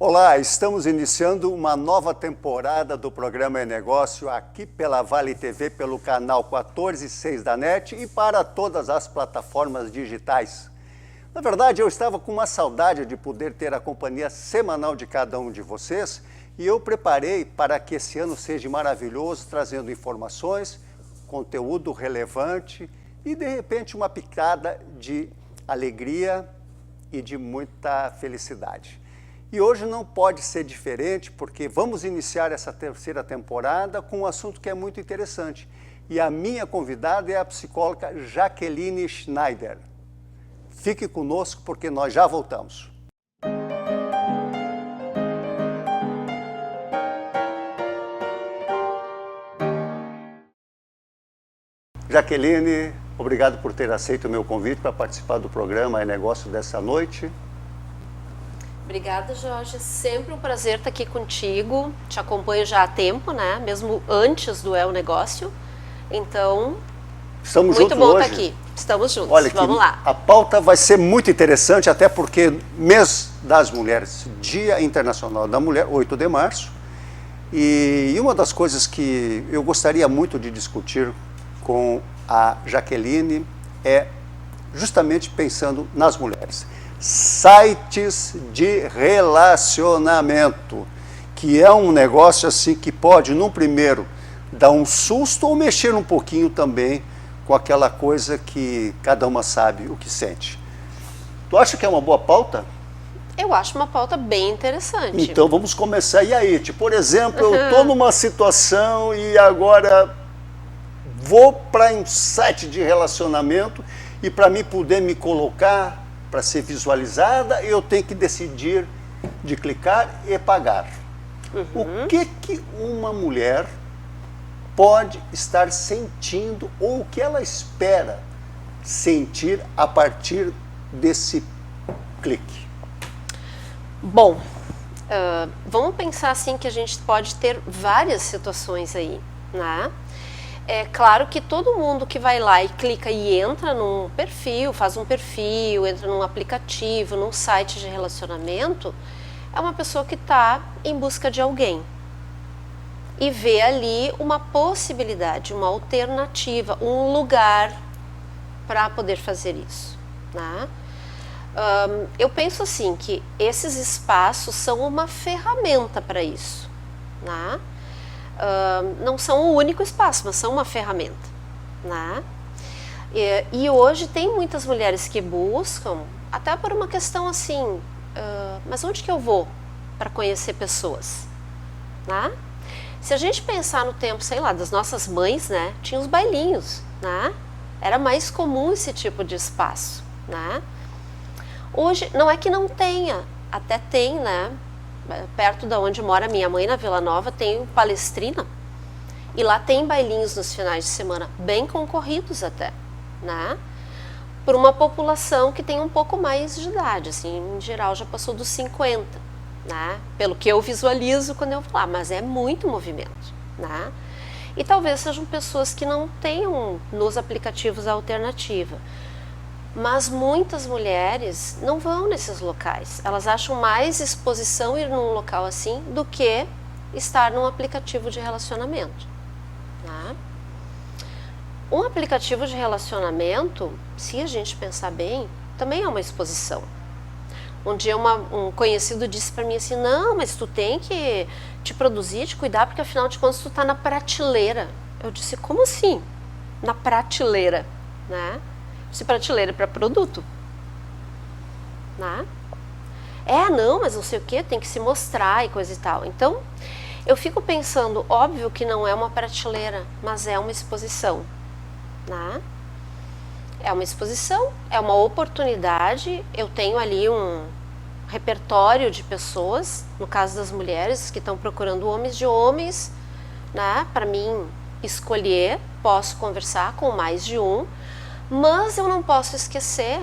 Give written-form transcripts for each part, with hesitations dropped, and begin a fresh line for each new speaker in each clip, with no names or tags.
Olá, estamos iniciando uma nova temporada do programa É Negócio aqui pela Vale TV, pelo canal 14/6 da NET e para todas as plataformas digitais. Na verdade, eu estava com uma saudade de poder ter a companhia semanal de cada um de vocês e eu preparei para que esse ano seja maravilhoso, trazendo informações, conteúdo relevante e, de repente, uma picada de alegria e de muita felicidade. E hoje não pode ser diferente, porque vamos iniciar essa terceira temporada com um assunto que é muito interessante. E a minha convidada é a psicóloga Jaqueline Schneider. Fique conosco, porque nós já voltamos. Jaqueline, obrigado por ter aceito o meu convite para participar do programa É Negócio dessa noite.
Obrigada, Jorge. Sempre um prazer estar aqui contigo. Te acompanho já há tempo, né? Mesmo antes do É o Negócio. Então,
Estamos
muito
juntos
bom
hoje.
estar aqui. Estamos juntos.
Olha,
vamos lá.
A pauta vai ser muito interessante, até porque mês das mulheres, Dia Internacional da Mulher, 8 de março. E uma das coisas que eu gostaria muito de discutir com a Jaqueline é justamente pensando nas mulheres. Sites de relacionamento, que é um negócio assim que pode, num primeiro, dar um susto ou mexer um pouquinho também com aquela coisa que cada uma sabe o que sente. Tu acha que é uma boa pauta?
Eu acho uma pauta bem interessante.
Então vamos começar. E aí, por exemplo, eu estou numa situação e agora vou para um site de relacionamento e para mim poder me colocar, para ser visualizada, eu tenho que decidir de clicar e pagar. O que uma mulher pode estar sentindo ou o que ela espera sentir a partir desse clique?
Bom, vamos pensar assim que a gente pode ter várias situações aí, né? É claro que todo mundo que vai lá e clica e entra num perfil, faz um perfil, entra num aplicativo, num site de relacionamento, é uma pessoa que está em busca de alguém e vê ali uma possibilidade, uma alternativa, um lugar para poder fazer isso, né? Eu penso assim que esses espaços são uma ferramenta para isso, né? Não são o único espaço, mas são uma ferramenta, né? E hoje tem muitas mulheres que buscam, até por uma questão assim, mas onde que eu vou para conhecer pessoas, né? Se a gente pensar no tempo, sei lá, das nossas mães, né? Tinha os bailinhos, né? Era mais comum esse tipo de espaço, né? Hoje, não é que não tenha, até tem, né? Perto da onde mora minha mãe, na Vila Nova, tem Palestrina. E lá tem bailinhos nos finais de semana, bem concorridos até, né? Por uma população que tem um pouco mais de idade, assim, em geral já passou dos 50, né? Pelo que eu visualizo quando eu vou lá, mas é muito movimento, né? E talvez sejam pessoas que não tenham nos aplicativos a alternativa. Mas muitas mulheres não vão nesses locais. Elas acham mais exposição ir num local assim do que estar num aplicativo de relacionamento, né? Um aplicativo de relacionamento, se a gente pensar bem, também é uma exposição. Um dia um conhecido disse para mim assim, não, mas tu tem que te produzir, te cuidar, porque afinal de contas tu tá na prateleira. Eu disse, como assim? Na prateleira, né? Se prateleira para produto, né? Não, mas não sei o que, tem que se mostrar e coisa e tal. Então, eu fico pensando, óbvio que não é uma prateleira, mas é uma exposição, né? É uma exposição, é uma oportunidade. Eu tenho ali um repertório de pessoas, no caso das mulheres que estão procurando homens de homens, né? Para mim escolher, posso conversar com mais de um. Mas eu não posso esquecer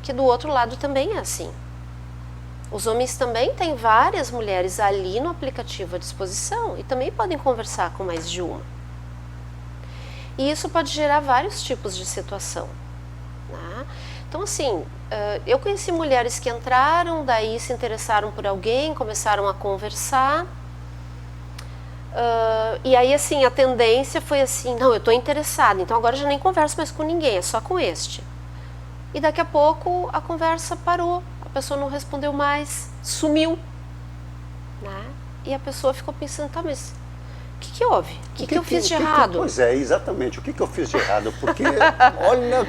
que do outro lado também é assim. Os homens também têm várias mulheres ali no aplicativo à disposição e também podem conversar com mais de uma. E isso pode gerar vários tipos de situação, né? Então, assim, eu conheci mulheres que entraram, daí se interessaram por alguém, começaram a conversar. E aí, assim, a tendência foi assim, não, eu estou interessada, então agora eu já nem converso mais com ninguém, é só com este. E daqui a pouco a conversa parou, a pessoa não respondeu mais, sumiu. Né? E a pessoa ficou pensando, tá, mas o que houve? O que eu fiz de errado?
Pois é, exatamente, o que eu fiz de errado? Porque, olha,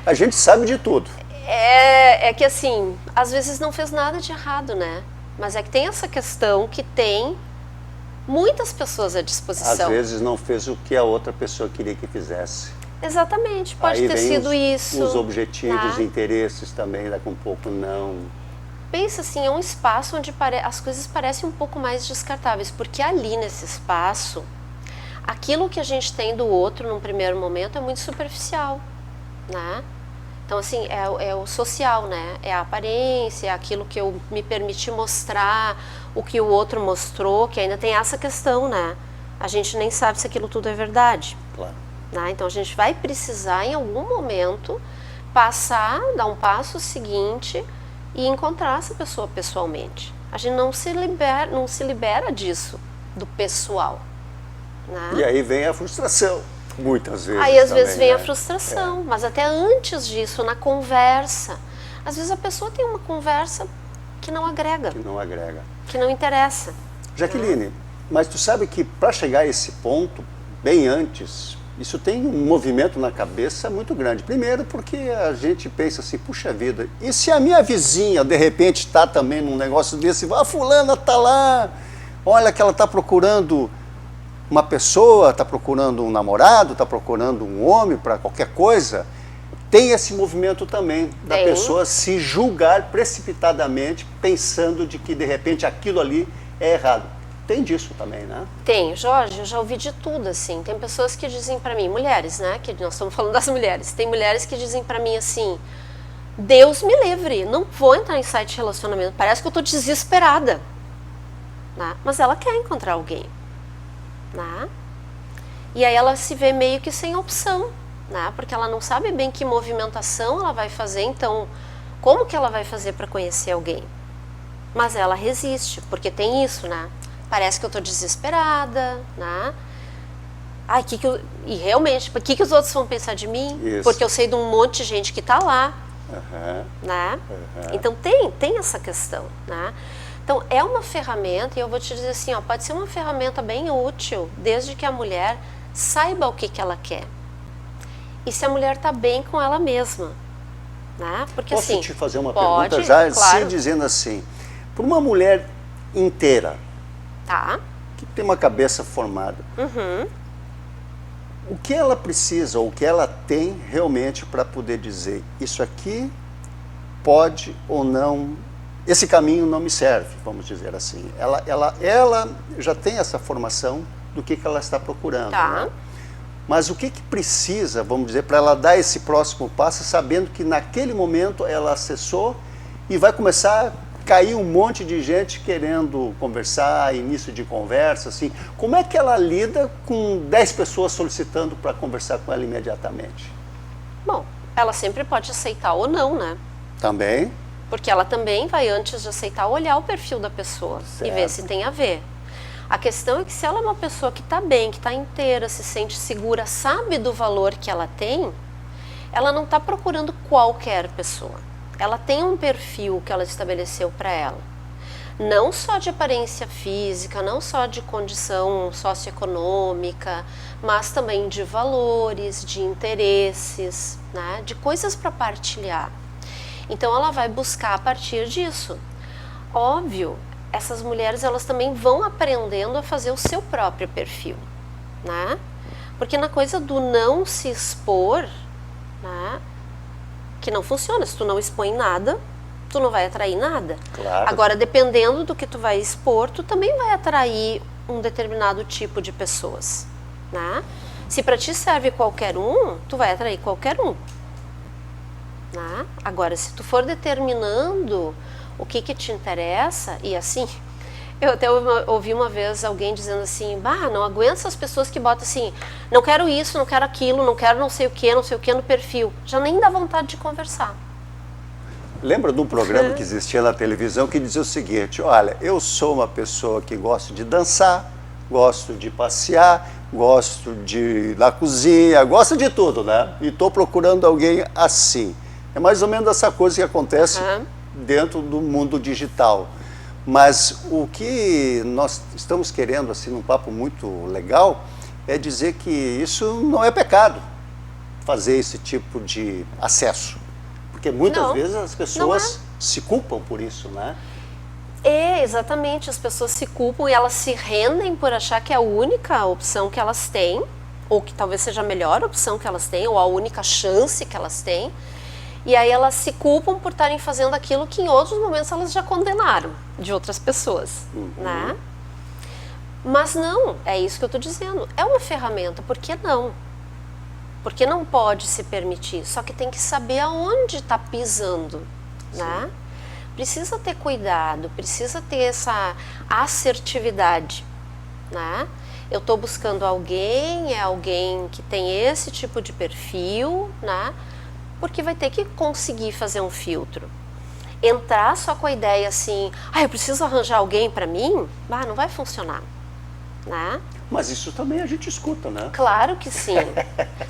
a gente sabe de tudo.
É que assim, às vezes não fez nada de errado, né? Mas é que tem essa questão que tem muitas pessoas à disposição.
Às vezes não fez o que a outra pessoa queria que fizesse.
Exatamente, pode
Aí
ter
vem
sido isso.
Os objetivos,
tá?
os interesses também, daqui um pouco não.
Pensa assim, é um espaço onde as coisas parecem um pouco mais descartáveis, porque ali nesse espaço, aquilo que a gente tem do outro num primeiro momento é muito superficial, né? Então, assim, é o social, né? É a aparência, é aquilo que eu me permiti mostrar, o que o outro mostrou, que ainda tem essa questão, né? A gente nem sabe se aquilo tudo é verdade.
Claro.
Né? Então, a gente vai precisar, em algum momento, passar, dar um passo seguinte e encontrar essa pessoa pessoalmente. A gente não se libera disso, do pessoal. Né?
E aí vem a frustração. Muitas vezes.
Aí às
também,
vezes vem
né?
a frustração, mas até antes disso, na conversa. Às vezes a pessoa tem uma conversa que não agrega,
Que não agrega.
que não interessa.
Jaqueline, mas tu sabe que para chegar a esse ponto, bem antes, isso tem um movimento na cabeça muito grande. Primeiro porque a gente pensa assim, puxa vida, e se a minha vizinha de repente está também num negócio desse, a fulana está lá, olha que ela está procurando uma pessoa, está procurando um namorado, está procurando um homem para qualquer coisa, tem esse movimento também da pessoa se julgar precipitadamente, pensando de que de repente aquilo ali é errado. Tem disso também, né?
Tem, Jorge, eu já ouvi de tudo, assim. Tem pessoas que dizem pra mim, mulheres, né? Que nós estamos falando das mulheres. Tem mulheres que dizem pra mim assim, Deus me livre, não vou entrar em site de relacionamento. Parece que eu tô desesperada. Né? Mas ela quer encontrar alguém. Né? E aí ela se vê meio que sem opção, né? Porque ela não sabe bem que movimentação ela vai fazer, então como que ela vai fazer para conhecer alguém? Mas ela resiste, porque tem isso, né? Parece que eu estou desesperada, né? Ai, e realmente, o que os outros vão pensar de mim?
Isso.
Porque eu sei de um monte de gente que está lá, né? Então tem essa questão, né? Então, é uma ferramenta, e eu vou te dizer assim, ó, pode ser uma ferramenta bem útil, desde que a mulher saiba o que ela quer. E se a mulher está bem com ela mesma. Né? Porque,
Posso
assim,
te fazer uma
pode,
pergunta já,
claro.
se dizendo assim, para uma mulher inteira,
Tá.
que tem uma cabeça formada, o que ela precisa, ou o que ela tem realmente para poder dizer, isso aqui pode ou não, esse caminho não me serve, vamos dizer assim. Ela já tem essa formação do que ela está procurando.
Tá.
Né? Mas o que precisa, vamos dizer, para ela dar esse próximo passo, sabendo que naquele momento ela acessou e vai começar a cair um monte de gente querendo conversar, início de conversa, assim. Como é que ela lida com 10 pessoas solicitando para conversar com ela imediatamente?
Bom, ela sempre pode aceitar ou não, né?
Também.
Porque ela também vai, antes de aceitar, olhar o perfil da pessoa e ver se tem a ver. A questão é que se ela é uma pessoa que está bem, que está inteira, se sente segura, sabe do valor que ela tem, ela não está procurando qualquer pessoa. Ela tem um perfil que ela estabeleceu para ela. Não só de aparência física, não só de condição socioeconômica, mas também de valores, de interesses, né? De coisas para partilhar. Então ela vai buscar a partir disso. Óbvio, essas mulheres elas também vão aprendendo a fazer o seu próprio perfil, né? Porque na coisa do não se expor, né, que não funciona, se tu não expõe nada, tu não vai atrair nada.
Claro.
Agora, dependendo do que tu vai expor, tu também vai atrair um determinado tipo de pessoas, né? Se para ti serve qualquer um, tu vai atrair qualquer um. Né? Agora, se tu for determinando o que te interessa, e assim, eu até ouvi uma vez alguém dizendo assim, bah, não aguento essas pessoas que botam assim, não quero isso, não quero aquilo, não quero não sei o que no perfil, já nem dá vontade de conversar.
Lembra de um programa que existia na televisão que dizia o seguinte: olha, eu sou uma pessoa que gosto de dançar, gosto de passear, gosto de ir na cozinha, gosto de tudo, né? E estou procurando alguém assim. É mais ou menos essa coisa que acontece dentro do mundo digital. Mas o que nós estamos querendo, assim, num papo muito legal, é dizer que isso não é pecado, fazer esse tipo de acesso. Porque muitas vezes as pessoas se culpam por isso, né?
Exatamente, as pessoas se culpam e elas se rendem por achar que é a única opção que elas têm, ou que talvez seja a melhor opção que elas têm, ou a única chance que elas têm. E aí elas se culpam por estarem fazendo aquilo que em outros momentos elas já condenaram de outras pessoas, né? Mas não, é isso que eu estou dizendo. É uma ferramenta, por que não? Porque não pode se permitir, só que tem que saber aonde está pisando, né? Precisa ter cuidado, precisa ter essa assertividade, né? Eu estou buscando alguém, é alguém que tem esse tipo de perfil, né? Porque vai ter que conseguir fazer um filtro. Entrar só com a ideia assim, eu preciso arranjar alguém para mim, não vai funcionar, né?
Mas isso também a gente escuta, né?
Claro que sim.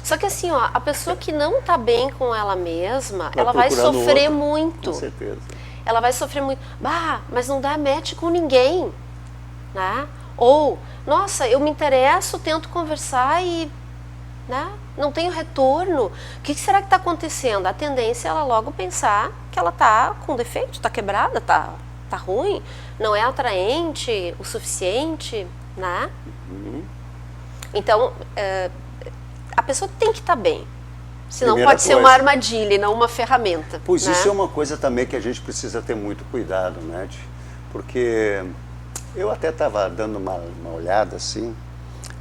Só que assim, ó, a pessoa que não está bem com ela mesma, ela vai sofrer muito.
Com certeza.
Ela vai sofrer muito. Mas não dá match com ninguém, né? Ou, nossa, eu me interesso, tento conversar e, né, não tenho retorno. O que será que está acontecendo? A tendência é ela logo pensar que ela está com defeito, está quebrada, tá ruim, não é atraente o suficiente, né? Então, a pessoa tem que estar bem. Senão
Primeira
pode ser uma armadilha e não uma ferramenta.
Pois
né?
Isso é uma coisa também que a gente precisa ter muito cuidado, né? Porque eu até estava dando uma olhada assim,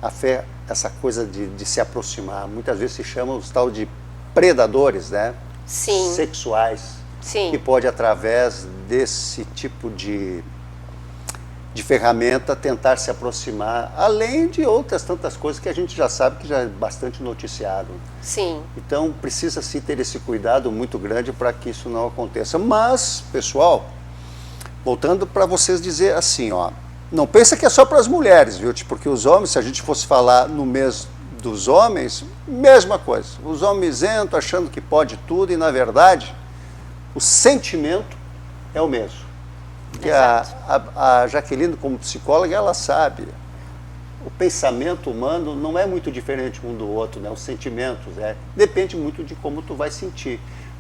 a fé, essa coisa de se aproximar, muitas vezes se chamam os tal de predadores, né?
Sim.
Sexuais.
Sim.
Que pode, através desse tipo de ferramenta, tentar se aproximar, além de outras tantas coisas que a gente já sabe que já é bastante noticiado.
Sim.
Então, precisa sim ter esse cuidado muito grande para que isso não aconteça. Mas, pessoal, voltando para vocês dizer assim, ó, não pensa que é só para as mulheres, viu? Porque os homens, se a gente fosse falar no mês dos homens, mesma coisa. Os homens entram achando que pode tudo e, na verdade, o sentimento é o mesmo. Porque a Jaqueline, como psicóloga, ela sabe, o pensamento humano não é muito diferente um do outro, né? Os sentimentos, depende muito de como tu vai sentir.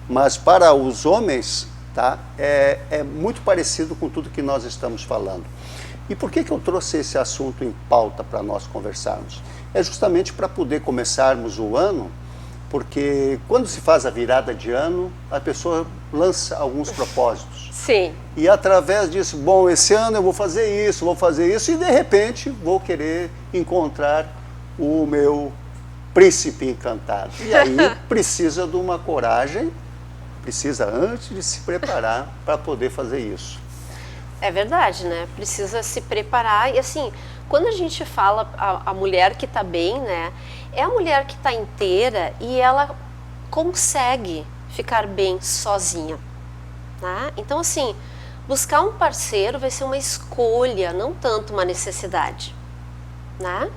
Mas para os homens, tá? É muito parecido com tudo que nós estamos falando. E por que eu trouxe esse assunto em pauta para nós conversarmos? É justamente para poder começarmos o ano, porque quando se faz a virada de ano, a pessoa lança alguns propósitos.
Sim.
E através disso, bom, esse ano eu vou fazer isso, e de repente vou querer encontrar o meu príncipe encantado. E aí precisa de uma coragem, precisa antes de se preparar para poder fazer isso.
É verdade, né? Precisa se preparar. E assim, quando a gente fala a mulher que está bem, né? É a mulher que está inteira e ela consegue ficar bem sozinha. Né? Então, assim, buscar um parceiro vai ser uma escolha, não tanto uma necessidade. Né?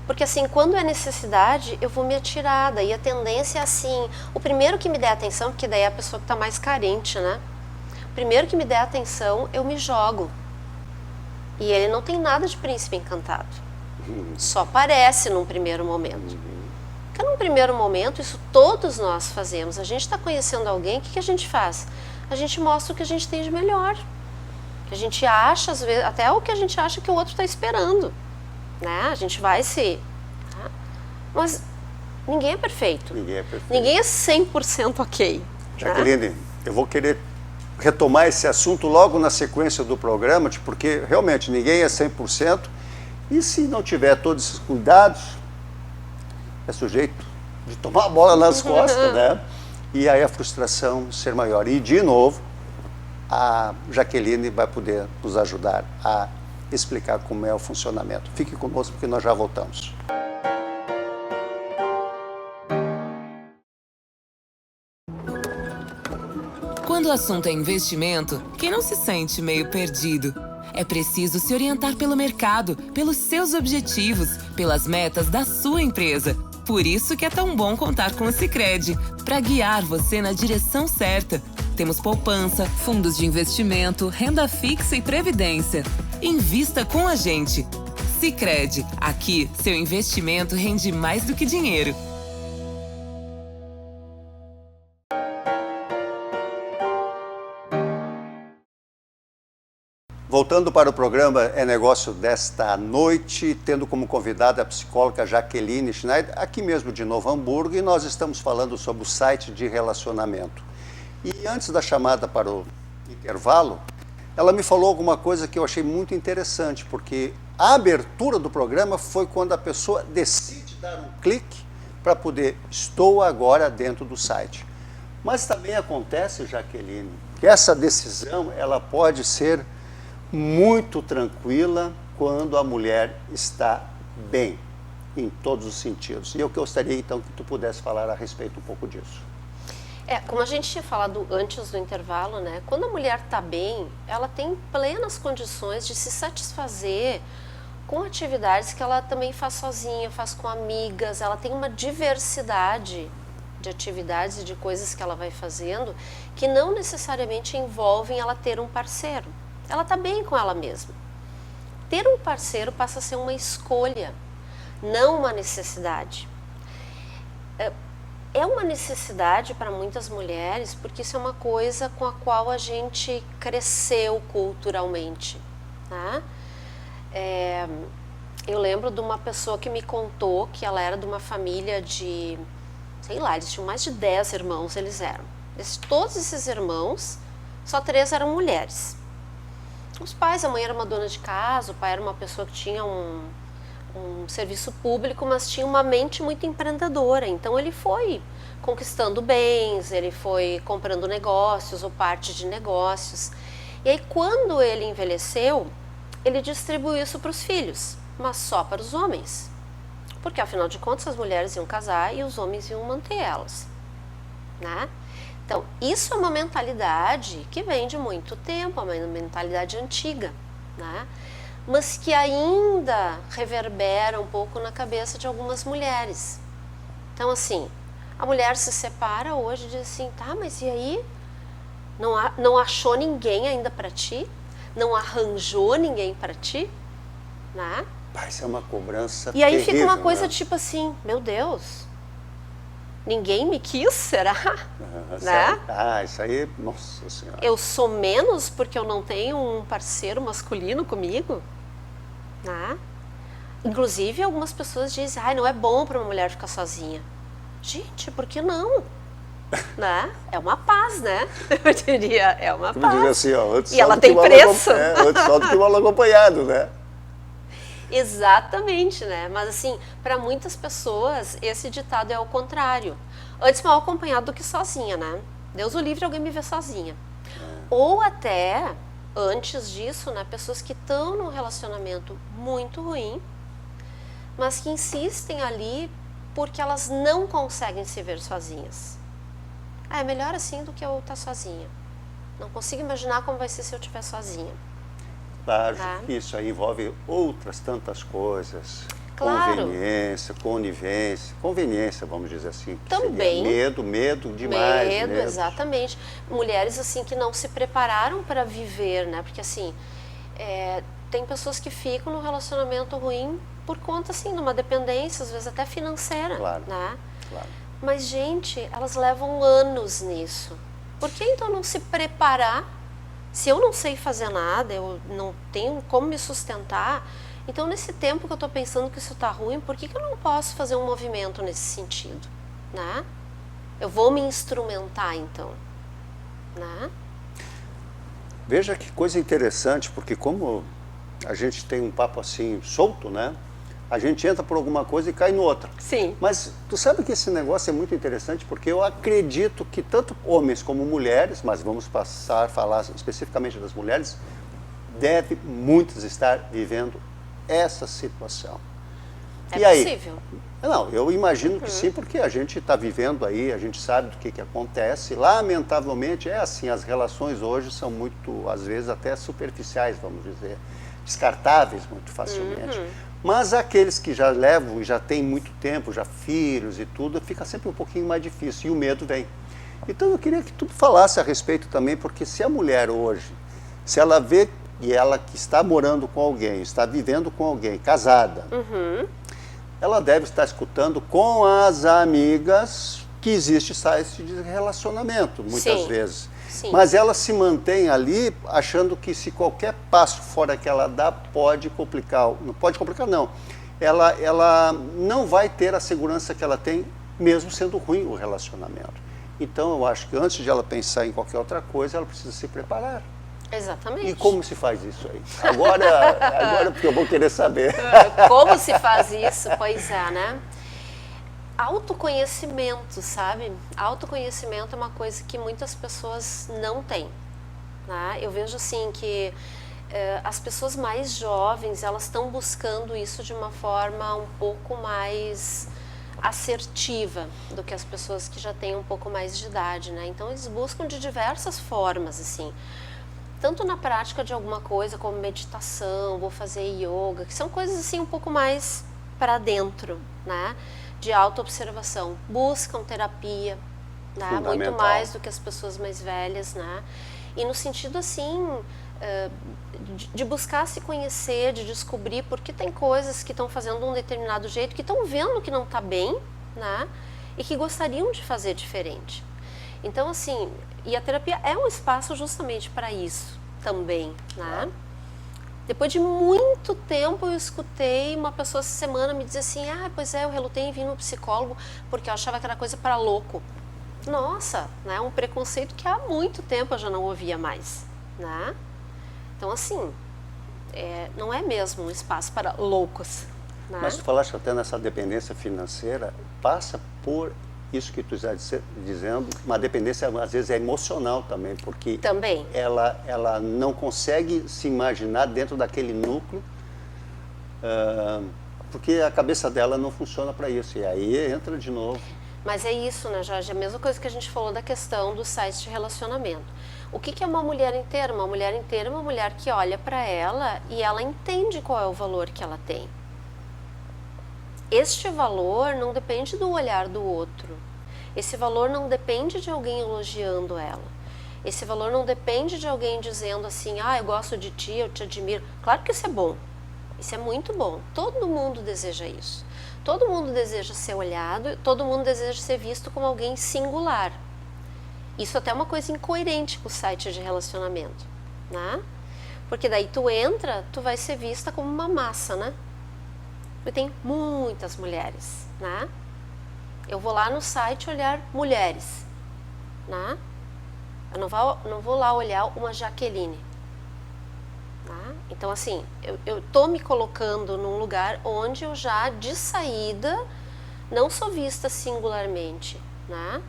Porque assim, quando é necessidade, eu vou me atirar. Daí a tendência é assim, o primeiro que me der atenção, porque daí é a pessoa que está mais carente, né? O primeiro que me der atenção, eu me jogo. E ele não tem nada de príncipe encantado. Só parece num primeiro momento. Porque num primeiro momento, isso todos nós fazemos. A gente está conhecendo alguém, o que a gente faz? A gente mostra o que a gente tem de melhor. Que a gente acha, às vezes, até o que a gente acha que o outro está esperando. Né? A gente vai se... Tá? Mas ninguém é perfeito.
Ninguém é perfeito.
Ninguém é 100% ok.
Jaqueline, né? Eu vou querer retomar esse assunto logo na sequência do programa, porque realmente ninguém é 100%. E se não tiver todos esses cuidados, é sujeito de tomar a bola nas costas, né? E aí a frustração ser maior. E, de novo, a Jaqueline vai poder nos ajudar a explicar como é o funcionamento. Fique conosco, porque nós já voltamos.
Quando o assunto é investimento, quem não se sente meio perdido? É preciso se orientar pelo mercado, pelos seus objetivos, pelas metas da sua empresa. Por isso que é tão bom contar com o Sicredi, para guiar você na direção certa. Temos poupança, fundos de investimento, renda fixa e previdência. Invista com a gente. Sicredi, aqui seu investimento rende mais do que dinheiro.
Voltando para o programa É Negócio desta noite, tendo como convidada a psicóloga Jaqueline Schneider, aqui mesmo de Novo Hamburgo, e nós estamos falando sobre o site de relacionamento. E antes da chamada para o intervalo, ela me falou alguma coisa que eu achei muito interessante, porque a abertura do programa foi quando a pessoa decide dar um clique para poder, estou agora dentro do site. Mas também acontece, Jaqueline, que essa decisão ela pode ser muito tranquila quando a mulher está bem, em todos os sentidos. E eu gostaria então que tu pudesse falar a respeito um pouco disso.
Como a gente tinha falado antes do intervalo, né? Quando a mulher está bem, ela tem plenas condições de se satisfazer com atividades que ela também faz sozinha, faz com amigas, ela tem uma diversidade de atividades e de coisas que ela vai fazendo que não necessariamente envolvem ela ter um parceiro. Ela está bem com ela mesma. Ter um parceiro passa a ser uma escolha, não uma necessidade. É uma necessidade para muitas mulheres, porque isso é uma coisa com a qual a gente cresceu culturalmente. Tá? Eu lembro de uma pessoa que me contou que ela era de uma família de, sei lá, eles tinham mais de 10 irmãos, eles eram. Todos esses irmãos, só 3 eram mulheres. Os pais, a mãe era uma dona de casa, o pai era uma pessoa que tinha um serviço público, mas tinha uma mente muito empreendedora. Então ele foi conquistando bens, ele foi comprando negócios ou parte de negócios. E aí quando ele envelheceu, ele distribuiu isso para os filhos, mas só para os homens. Porque afinal de contas as mulheres iam casar e os homens iam manter elas, né? Então, isso é uma mentalidade que vem de muito tempo, é uma mentalidade antiga, né? Mas que ainda reverbera um pouco na cabeça de algumas mulheres. Então, assim, a mulher se separa hoje e diz assim, tá, mas e aí? Não achou ninguém ainda para ti? Não arranjou ninguém para ti? Né?
Isso é uma cobrança
E aí
terrível,
fica uma coisa
né?
tipo assim, meu Deus, ninguém me quis, será?
Né? Isso aí, nossa senhora.
Eu sou menos porque eu não tenho um parceiro masculino comigo? Né? Inclusive, algumas pessoas dizem, não é bom para uma mulher ficar sozinha. Gente, por que não? Né? É uma paz, né? Eu diria, é uma paz.
Dizer assim, ó,
e ela tem preço.
Antes só do que mal acompanhado, né?
Exatamente, né? Mas assim, para muitas pessoas, esse ditado é o contrário. Antes mal acompanhado do que sozinha, né? Deus o livre, alguém me vê sozinha. Ou até, antes disso, né? Pessoas que estão num relacionamento muito ruim, mas que insistem ali porque elas não conseguem se ver sozinhas. É melhor assim do que eu estar sozinha. Não consigo imaginar como vai ser se eu estiver sozinha.
Claro, isso aí envolve outras tantas coisas.
Claro.
Conveniência, conivência, conveniência, vamos dizer assim.
Também.
Medo demais.
Medo, exatamente. Mulheres assim que não se prepararam para viver, né? Porque assim, tem pessoas que ficam num relacionamento ruim por conta assim de uma dependência, às vezes até financeira,
claro,
né?
Claro.
Mas gente, elas levam anos nisso. Por que então não se preparar? Se eu não sei fazer nada, eu não tenho como me sustentar, então nesse tempo que eu estou pensando que isso está ruim, por que eu não posso fazer um movimento nesse sentido? Né? Eu vou me instrumentar então. Né?
Veja que coisa interessante, porque como a gente tem um papo assim solto, né? A gente entra por alguma coisa e cai no outra.
Sim.
Mas tu sabe que esse negócio é muito interessante, porque eu acredito que tanto homens como mulheres, mas vamos passar a falar especificamente das mulheres, devem muitas estar vivendo essa situação. E aí?
Possível.
Não, eu imagino que sim, porque a gente está vivendo aí, a gente sabe do que acontece. Lamentavelmente é assim, as relações hoje são muito, às vezes até superficiais, vamos dizer, descartáveis muito facilmente. Mas aqueles que já levam e já têm muito tempo, já filhos e tudo, fica sempre um pouquinho mais difícil e o medo vem. Então eu queria que tu falasse a respeito também, porque se a mulher hoje, se ela vê e ela que está morando com alguém, está vivendo com alguém, casada, ela deve estar escutando com as amigas que existe site de relacionamento, muitas vezes.
Sim.
Mas ela se mantém ali achando que se qualquer passo fora que ela dá pode complicar. Não pode complicar, não. Ela não vai ter a segurança que ela tem, mesmo sendo ruim o relacionamento. Então eu acho que antes de ela pensar em qualquer outra coisa, ela precisa se preparar.
Exatamente.
E como se faz isso aí? Agora porque eu vou querer saber.
Como se faz isso? Pois é, né? Autoconhecimento, sabe? Autoconhecimento é uma coisa que muitas pessoas não têm. Né? Eu vejo assim que as pessoas mais jovens, elas estão buscando isso de uma forma um pouco mais assertiva do que as pessoas que já têm um pouco mais de idade, né? Então eles buscam de diversas formas, assim. Tanto na prática de alguma coisa como meditação, vou fazer yoga, que são coisas assim um pouco mais para dentro, né? De autoobservação. Buscam terapia, né? Muito mais do que as pessoas mais velhas, né? E no sentido assim, de buscar se conhecer, de descobrir porque tem coisas que estão fazendo de um determinado jeito, que estão vendo que não está bem, né? E que gostariam de fazer diferente. Então, assim, e a terapia é um espaço justamente para isso também, né? Depois de muito tempo eu escutei uma pessoa essa semana me dizer assim, pois é, eu relutei em vir no psicólogo porque eu achava que era coisa para louco. Nossa, né? Um preconceito que há muito tempo eu já não ouvia mais, né? Então, assim, não é mesmo um espaço para loucos, né?
Mas tu falaste até nessa dependência financeira, passa por isso que tu está dizendo, uma dependência às vezes é emocional também, porque
também.
Ela não consegue se imaginar dentro daquele núcleo, porque a cabeça dela não funciona para isso, e aí entra de novo.
Mas é isso, né, Jorge? A mesma coisa que a gente falou da questão dos sites de relacionamento. O que é uma mulher inteira? Uma mulher inteira é uma mulher que olha para ela e ela entende qual é o valor que ela tem. Este valor não depende do olhar do outro. Esse valor não depende de alguém elogiando ela. Esse valor não depende de alguém dizendo assim, eu gosto de ti, eu te admiro. Claro que isso é bom. Isso é muito bom. Todo mundo deseja isso. Todo mundo deseja ser olhado, todo mundo deseja ser visto como alguém singular. Isso até é uma coisa incoerente com o site de relacionamento, né? Porque daí tu entra, tu vai ser vista como uma massa, né? E tem muitas mulheres, né? Eu vou lá no site olhar mulheres, né? Eu não vou lá olhar uma Jaqueline, né? Então, assim, eu tô me colocando num lugar onde eu já, de saída, não sou vista singularmente, né?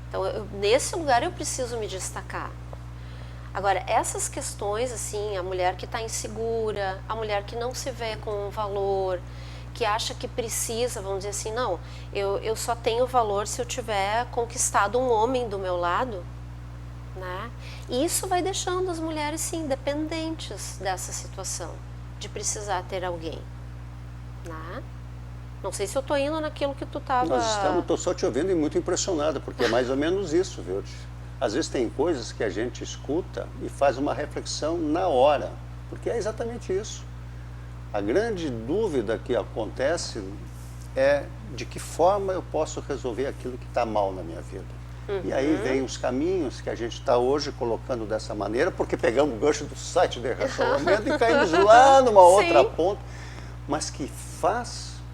Então, nesse lugar eu preciso me destacar. Agora, essas questões, assim, a mulher que está insegura, a mulher que não se vê com um valor, que acha que precisa, vamos dizer assim, não, eu só tenho valor se eu tiver conquistado um homem do meu lado, né? E isso vai deixando as mulheres, sim, dependentes dessa situação, de precisar ter alguém, né? Não sei se eu estou indo naquilo que tu estava...
Estou só te ouvindo e muito impressionada, porque é mais ou menos isso, viu? Às vezes tem coisas que a gente escuta e faz uma reflexão na hora, porque é exatamente isso. A grande dúvida que acontece é de que forma eu posso resolver aquilo que está mal na minha vida. E aí vem os caminhos que a gente está hoje colocando dessa maneira, porque pegamos o gancho do site de relacionamento e caímos lá numa outra ponta, mas que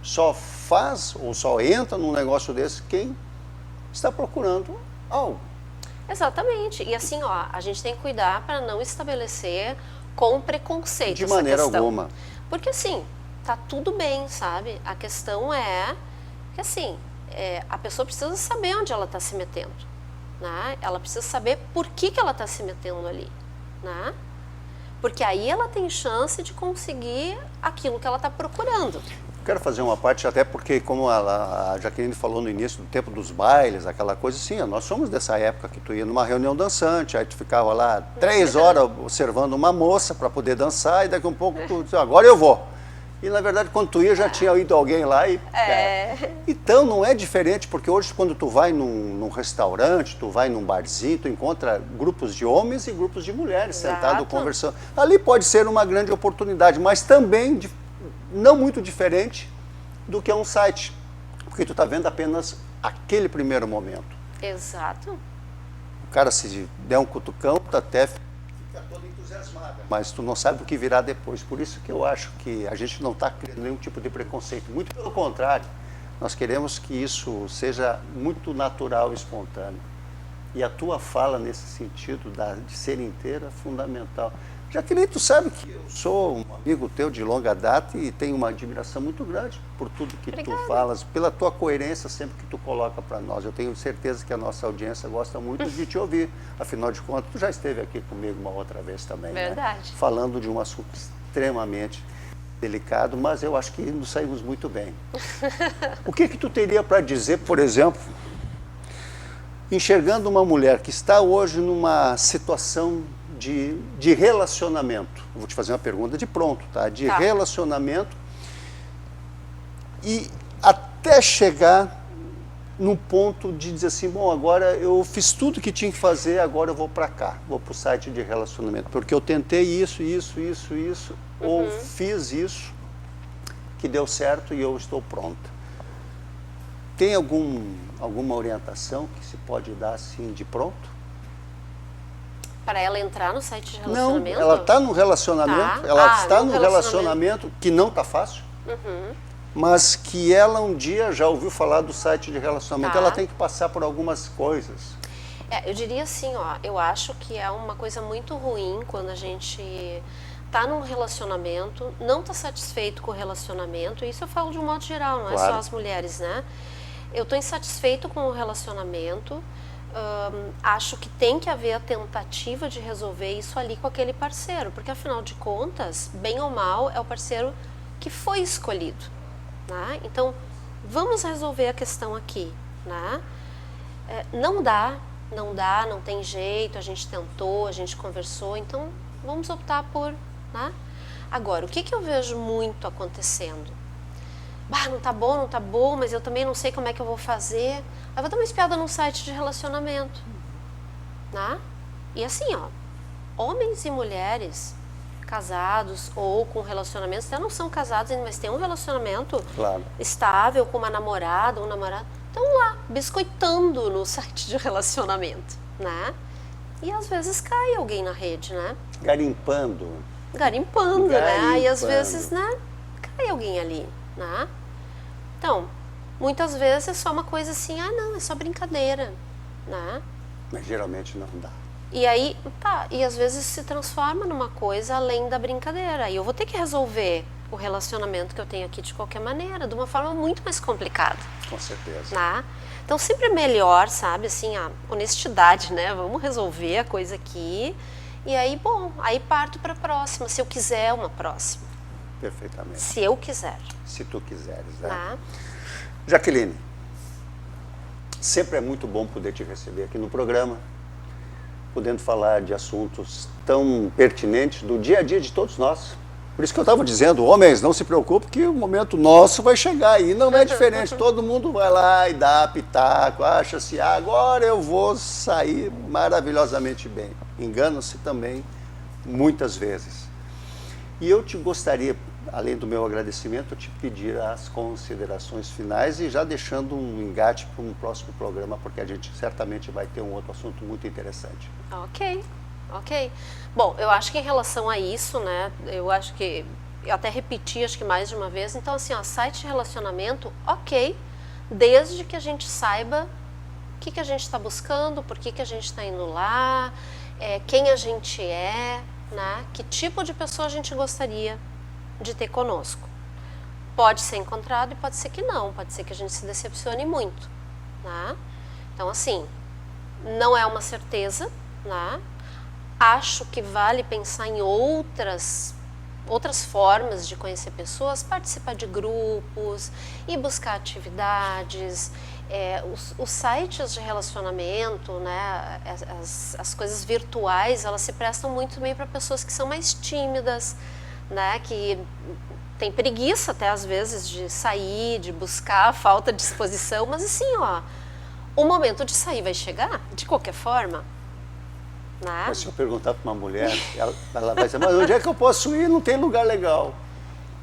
só faz ou só entra num negócio desse quem está procurando algo.
Exatamente. E assim, a gente tem que cuidar para não estabelecer com preconceito
de maneira alguma.
Porque assim, tá tudo bem, sabe? A questão é que assim, a pessoa precisa saber onde ela está se metendo, né? Ela precisa saber por que ela está se metendo ali, né? Porque aí ela tem chance de conseguir aquilo que ela está procurando.
Quero fazer uma parte, até porque, como a Jaqueline falou no início, do tempo dos bailes, aquela coisa assim, nós somos dessa época que tu ia numa reunião dançante, aí tu ficava lá 3 horas observando uma moça para poder dançar, e daqui a um pouco tu disse, agora eu vou. E, na verdade, quando tu ia, já tinha ido alguém lá e... Então, não é diferente, porque hoje, quando tu vai num restaurante, tu vai num barzinho, tu encontra grupos de homens e grupos de mulheres sentados conversando. Ali pode ser uma grande oportunidade, mas também não muito diferente do que é um site, porque tu está vendo apenas aquele primeiro momento.
Exato.
O cara, se der um cutucão, tu até fica todo entusiasmado, mas tu não sabe o que virá depois. Por isso que eu acho que a gente não está criando nenhum tipo de preconceito, muito pelo contrário, nós queremos que isso seja muito natural e espontâneo. E a tua fala nesse sentido de ser inteira é fundamental. Jaqueline, tu sabe que eu sou um amigo teu de longa data e tenho uma admiração muito grande por tudo que tu falas, pela tua coerência sempre que tu coloca para nós. Eu tenho certeza que a nossa audiência gosta muito de te ouvir. Afinal de contas, tu já esteve aqui comigo uma outra vez também,
Verdade.
Né? Falando de um assunto extremamente delicado, mas eu acho que nos saímos muito bem. O que tu teria para dizer, por exemplo, enxergando uma mulher que está hoje numa situação de relacionamento? Eu vou te fazer uma pergunta de pronto, tá? De relacionamento, e até chegar no ponto de dizer assim, bom, agora eu fiz tudo que tinha que fazer, agora eu vou para cá, vou para o site de relacionamento, porque eu tentei isso, ou fiz isso, que deu certo e eu estou pronta. Tem alguma orientação que se pode dar assim de pronto?
Para ela entrar no site de relacionamento?
Não, ela está no relacionamento, ela está no relacionamento que não está fácil, mas que ela um dia já ouviu falar do site de relacionamento, ela tem que passar por algumas coisas.
Eu diria assim, eu acho que é uma coisa muito ruim quando a gente está num relacionamento, não está satisfeito com o relacionamento, isso eu falo de um modo geral, não é só as mulheres, né? Eu estou insatisfeito com o relacionamento, acho que tem que haver a tentativa de resolver isso ali com aquele parceiro, porque afinal de contas, bem ou mal, é o parceiro que foi escolhido, né? Então, vamos resolver a questão aqui, né? Não tem jeito, a gente tentou, a gente conversou, então vamos optar por, né? Agora, o que eu vejo muito acontecendo? Não tá bom, mas eu também não sei como é que eu vou fazer. Aí vou dar uma espiada num site de relacionamento, né? E assim, homens e mulheres casados ou com relacionamentos, até não são casados ainda, mas têm um relacionamento estável com uma namorada ou um namorado, estão lá, biscoitando no site de relacionamento, né? E às vezes cai alguém na rede, né? Garimpando, né? E às vezes, né, cai alguém ali, né? Então, muitas vezes é só uma coisa assim, não, é só brincadeira, né?
Mas geralmente não dá.
E aí, e às vezes se transforma numa coisa além da brincadeira. E eu vou ter que resolver o relacionamento que eu tenho aqui de qualquer maneira, de uma forma muito mais complicada.
Com certeza.
Né? Então, sempre é melhor, sabe, assim, a honestidade, né? Vamos resolver a coisa aqui. E aí, aí parto para a próxima, se eu quiser uma próxima.
Perfeitamente.
Se eu quiser.
Se tu quiseres, né? Jaqueline, sempre é muito bom poder te receber aqui no programa, podendo falar de assuntos tão pertinentes do dia a dia de todos nós. Por isso que eu estava dizendo, homens, não se preocupem que o momento nosso vai chegar e não é diferente. Todo mundo vai lá e dá pitaco, acha-se, agora eu vou sair maravilhosamente bem. Enganam-se também muitas vezes. E eu te gostaria, além do meu agradecimento, te pedir as considerações finais e já deixando um engate para um próximo programa, porque a gente certamente vai ter um outro assunto muito interessante.
Ok. Bom, eu acho que em relação a isso, né, eu acho que, eu até repeti, acho que mais de uma vez, então assim, site de relacionamento, desde que a gente saiba o que a gente está buscando, por que a gente está indo lá, quem a gente é, né, que tipo de pessoa a gente gostaria de ter conosco. Pode ser encontrado e pode ser que não, pode ser que a gente se decepcione muito, né? Então assim, não é uma certeza, né? Acho que vale pensar em outras outras formas de conhecer pessoas, participar de grupos e buscar atividades. Os sites de relacionamento, né, as coisas virtuais, elas se prestam muito bem para pessoas que são mais tímidas, né, que tem preguiça até às vezes de sair, de buscar, falta de disposição, mas assim, ó, o momento de sair vai chegar, de qualquer forma. Né?
Mas se eu perguntar para uma mulher, ela vai dizer, mas onde é que eu posso ir? Não tem lugar legal.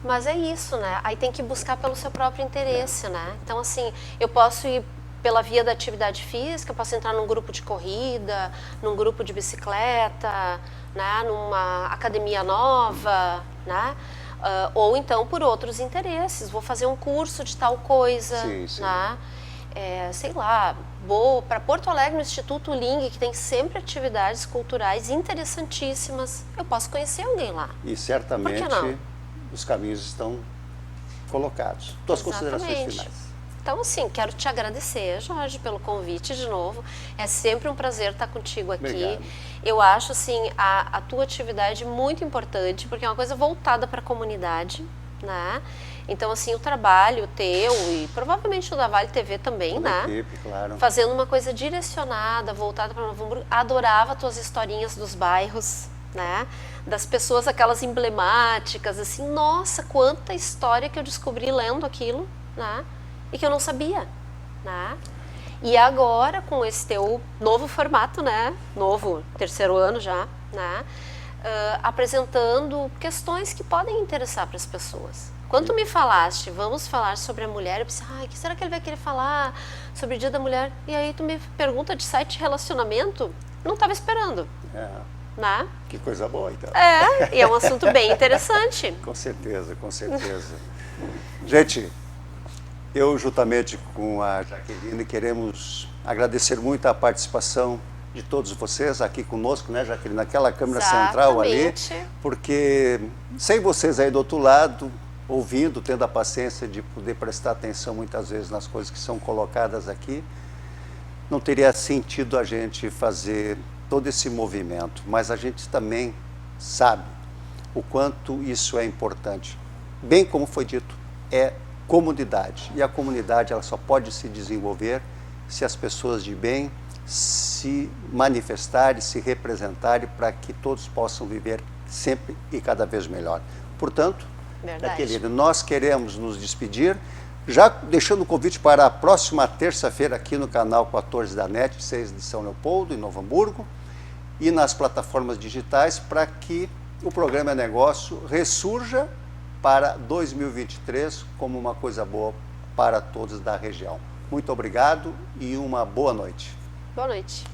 Mas é isso, né? Aí tem que buscar pelo seu próprio interesse, né? Então, assim, eu posso ir pela via da atividade física, eu posso entrar num grupo de corrida, num grupo de bicicleta, né? Numa academia nova, né? Ou então por outros interesses, vou fazer um curso de tal coisa,
sim, sim.
Né? Sei lá, vou para Porto Alegre no Instituto Ling, que tem sempre atividades culturais interessantíssimas. Eu posso conhecer alguém lá.
E certamente
Por que não?
Os caminhos estão colocados. Tuas considerações finais.
Então, assim, quero te agradecer, Jorge, pelo convite de novo. É sempre um prazer estar contigo aqui.
Obrigado.
Eu acho, assim, a tua atividade muito importante, porque é uma coisa voltada para a comunidade, né? Então, assim, o trabalho teu e provavelmente o da Vale TV também,
toda
né?
a equipe, claro.
Fazendo uma coisa direcionada, voltada para Novo Hamburgo. Adorava tuas historinhas dos bairros, né? Das pessoas, aquelas emblemáticas, assim, nossa, quanta história que eu descobri lendo aquilo, né? E que eu não sabia, né? E agora, com esse teu novo formato, né? Novo, terceiro ano já, né? Apresentando questões que podem interessar para as pessoas. Quando tu me falaste, vamos falar sobre a mulher, eu pensei, ai, o que será que ele vai querer falar sobre o Dia da Mulher? E aí tu me pergunta de site de relacionamento, não estava esperando. Né?
Que coisa boa, então.
E é um assunto bem interessante.
Com certeza, com certeza. Gente, eu juntamente com a Jaqueline queremos agradecer muito a participação de todos vocês aqui conosco, né, Jaqueline, naquela câmera central ali, porque sem vocês aí do outro lado, ouvindo, tendo a paciência de poder prestar atenção muitas vezes nas coisas que são colocadas aqui, não teria sentido a gente fazer todo esse movimento, mas a gente também sabe o quanto isso é importante. Bem como foi dito, é comunidade, e a comunidade ela só pode se desenvolver se as pessoas de bem se manifestarem, se representarem para que todos possam viver sempre e cada vez melhor. Portanto, Jaqueline, nós queremos nos despedir, já deixando o convite para a próxima terça-feira aqui no canal 14 da NET, 6 de São Leopoldo, em Novo Hamburgo, e nas plataformas digitais, para que o programa Negócio ressurja para 2023 como uma coisa boa para todos da região. Muito obrigado e uma boa noite.
Boa noite.